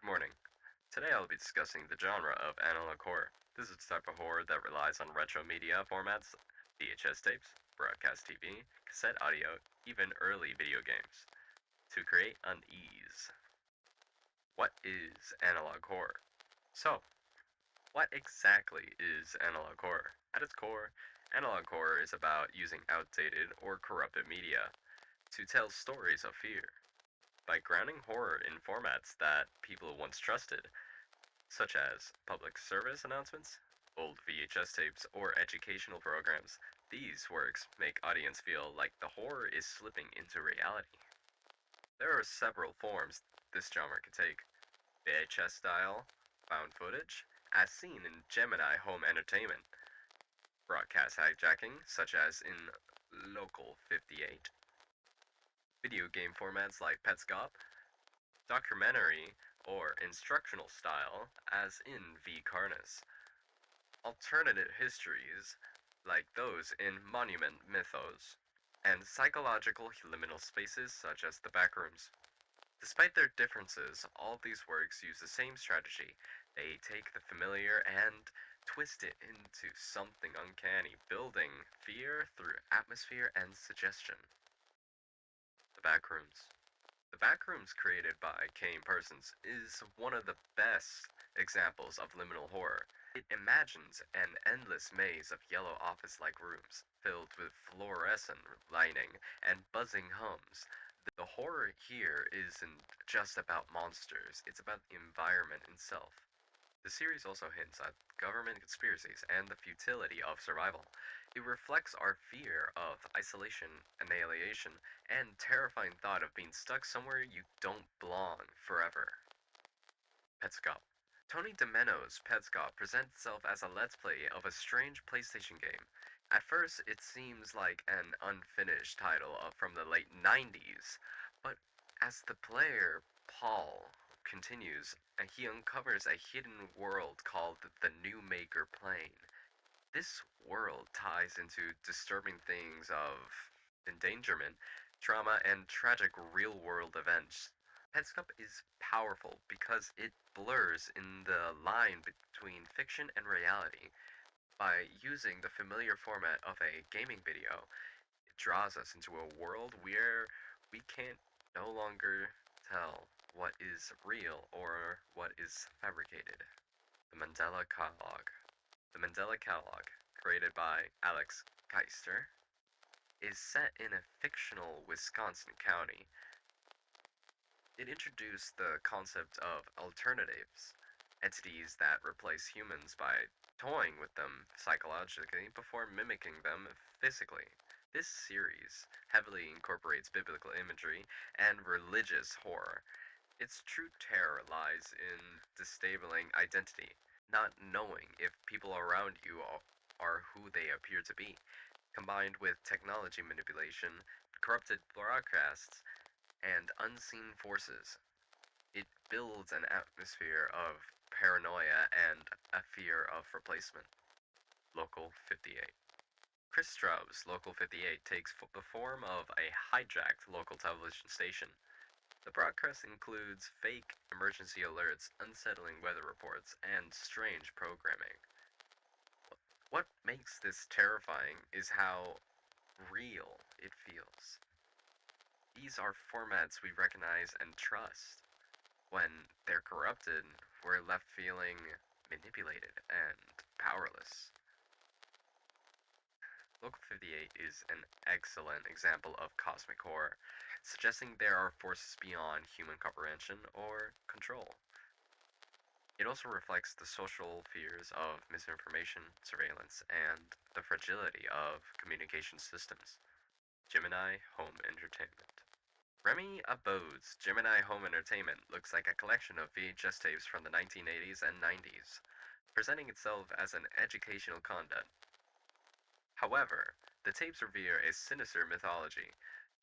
Morning. Today I'll be discussing the genre of analog horror. This is the type of horror that relies on retro media formats, VHS tapes, broadcast TV, cassette audio, even early video games, to create unease. What is analog horror? So, what exactly is analog horror? At its core, analog horror is about using outdated or corrupted media to tell stories of fear. By grounding horror in formats that people once trusted, such as public service announcements, old VHS tapes, or educational programs, these works make audience feel like the horror is slipping into reality. There are several forms this genre can take: VHS style, found footage, as seen in Gemini Home Entertainment, broadcast hijacking, such as in Local 58, video game formats like Petscop, documentary or instructional style, as in V Carnus, alternative histories, like those in Monument Mythos, and psychological liminal spaces such as the Backrooms. Despite their differences, all these works use the same strategy. They take the familiar and twist it into something uncanny, building fear through atmosphere and suggestion. The Backrooms. The Backrooms, created by Kane Parsons, is one of the best examples of liminal horror. It imagines an endless maze of yellow office-like rooms, filled with fluorescent lighting and buzzing hums. The horror here isn't just about monsters, it's about the environment itself. The series also hints at government conspiracies and the futility of survival. It reflects our fear of isolation, annihilation, and terrifying thought of being stuck somewhere you don't belong forever. Petscop. Tony DiMenno's Petscop presents itself as a let's play of a strange PlayStation game. At first, it seems like an unfinished title from the late 90s, but as the player, Paul, continues, he uncovers a hidden world called the New Maker Plane. This world ties into disturbing things of endangerment, trauma, and tragic real world events. Petscop is powerful because it blurs in the line between fiction and reality. By using the familiar format of a gaming video, it draws us into a world where we can't no longer tell what is real or what is fabricated. The Mandela Catalog. The Mandela Catalog, created by Alex Keister, is set in a fictional Wisconsin county. It introduced the concept of alternatives, entities that replace humans by toying with them psychologically before mimicking them physically. This series heavily incorporates biblical imagery and religious horror. Its true terror lies in disabling identity, not knowing if people around you are who they appear to be, combined with technology manipulation, corrupted broadcasts, and unseen forces. It builds an atmosphere of paranoia and a fear of replacement. Local 58. Chris Straub's Local 58 takes the form of a hijacked local television station. The broadcast includes fake emergency alerts, unsettling weather reports, and strange programming. What makes this terrifying is how real it feels. These are formats we recognize and trust. When they're corrupted, we're left feeling manipulated and powerless. Local 58 is an excellent example of cosmic horror, suggesting there are forces beyond human comprehension or control. It also reflects the social fears of misinformation, surveillance, and the fragility of communication systems. Gemini Home Entertainment. Remy Abode's Gemini Home Entertainment looks like a collection of VHS tapes from the 1980s and 90s, presenting itself as an educational content. However, the tapes reveal a sinister mythology,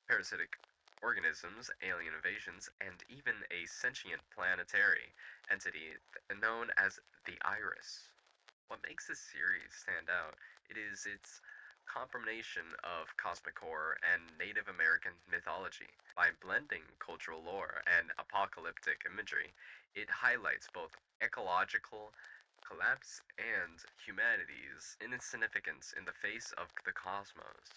parasitic organisms, alien invasions, and even a sentient planetary entity known as the Iris. What makes this series stand out it is its combination of cosmic horror and Native American mythology. By blending cultural lore and apocalyptic imagery, it highlights both ecological collapse and humanity's insignificance in the face of the cosmos.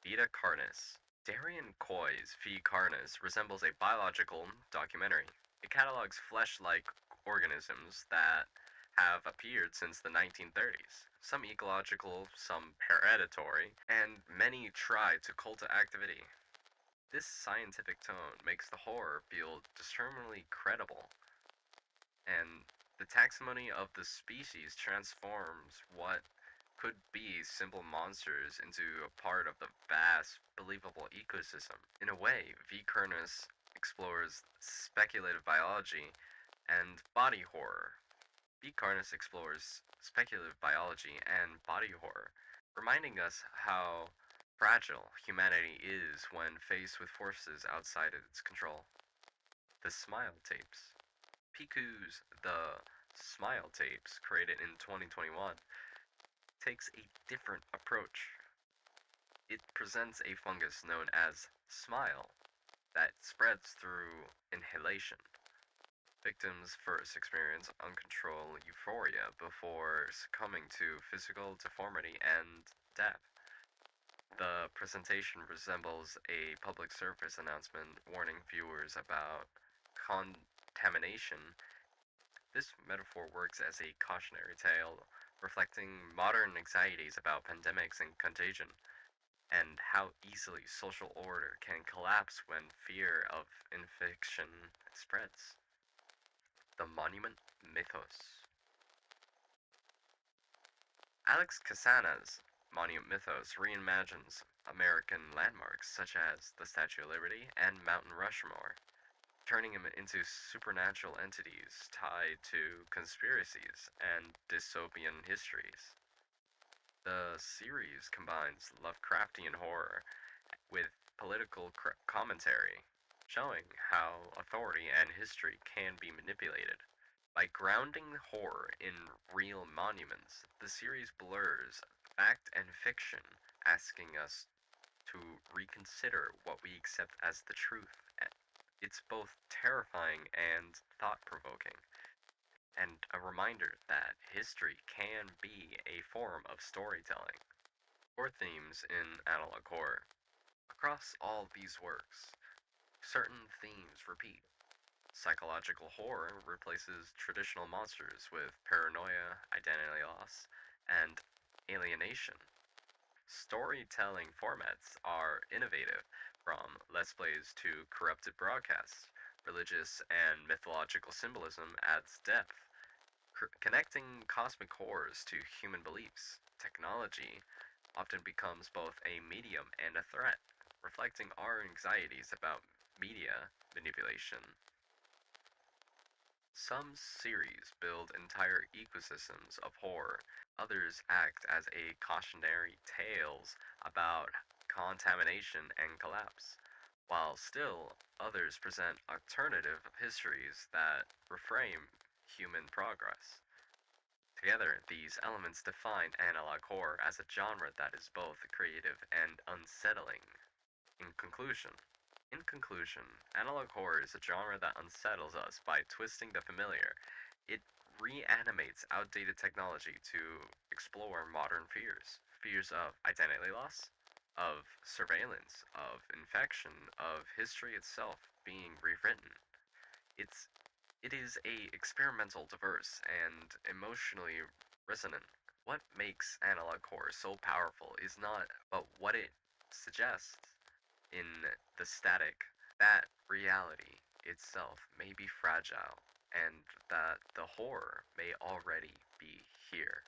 Vita Carnis. Darian Coy's V Carnis resembles a biological documentary. It catalogs flesh-like organisms that have appeared since the 1930s. Some ecological, some predatory, and many try to cult activity. This scientific tone makes the horror feel disturbingly credible, and the taxonomy of the species transforms what could be simple monsters into a part of the vast, believable ecosystem. In a way, V. Kernus explores speculative biology and body horror. V. Karnas explores speculative biology and body horror, reminding us how fragile humanity is when faced with forces outside its control. The Smile Tapes. Piku's The Smile Tapes, created in 2021, takes a different approach. It presents a fungus known as smile that spreads through inhalation. Victims first experience uncontrolled euphoria before succumbing to physical deformity and death. The presentation resembles a public service announcement warning viewers about contamination. This metaphor works as a cautionary tale, reflecting modern anxieties about pandemics and contagion, and how easily social order can collapse when fear of infection spreads. The Monument Mythos. Alex Casana's Monument Mythos reimagines American landmarks such as the Statue of Liberty and Mount Rushmore, turning them into supernatural entities tied to conspiracies and dystopian histories. The series combines Lovecraftian horror with political commentary, showing how authority and history can be manipulated. By grounding horror in real monuments, the series blurs fact and fiction, asking us to reconsider what we accept as the truth. It's both terrifying and thought provoking, and a reminder that history can be a form of storytelling. Core themes in analog horror. Across all these works, certain themes repeat. Psychological horror replaces traditional monsters with paranoia, identity loss, and alienation. Storytelling formats are innovative, from Let's Plays to corrupted broadcasts. Religious and mythological symbolism adds depth, connecting cosmic horrors to human beliefs. Technology often becomes both a medium and a threat, reflecting our anxieties about media manipulation. Some series build entire ecosystems of horror, others act as a cautionary tales about contamination and collapse, while still others present alternative histories that reframe human progress. Together, these elements define analog horror as a genre that is both creative and unsettling. In conclusion, Analog horror is a genre that unsettles us by twisting the familiar. It reanimates outdated technology to explore modern fears. Fears of identity loss, of surveillance, of infection, of history itself being rewritten. It's it is a experimental, diverse, and emotionally resonant. What makes analog horror so powerful is not but what it suggests in the static, that reality itself may be fragile and that the horror may already be here.